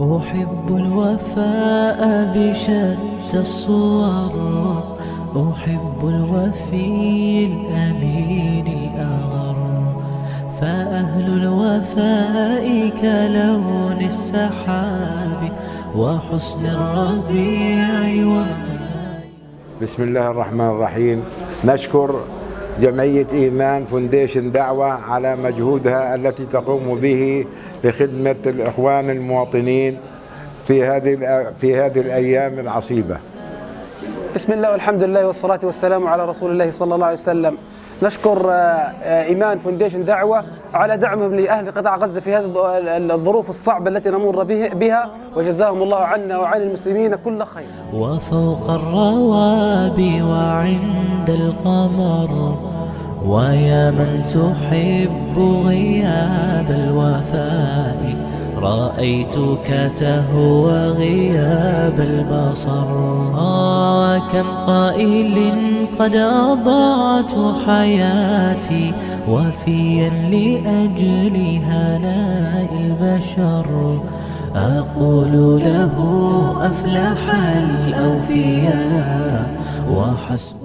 أحب الوفاء بشتى الصور، أحب الوفي الأمين الأغر، فأهل الوفاء كلون السحاب وحسن الربيع بسم الله الرحمن الرحيم. نشكر جمعية إيمان فونديشن دعوة على مجهودها التي تقوم به لخدمة الإخوان المواطنين في هذه الأيام العصيبة. بسم الله والحمد لله والصلاة والسلام على رسول الله صلى الله عليه وسلم. نشكر إيمان فونديشن دعوة على دعمهم لأهل قطاع غزة في هذه الظروف الصعبة التي نمر بها، وجزاهم الله عنا وعن المسلمين كل خير. وفوق الروابي وعند القمر، ويا من تحب غياب الوفاء، رأيتك تهوى غياب البصر. كم قائل قد أضعت حياتي وفيا لأجل هناء البشر، أقول له أفلح الأوفياء وحسب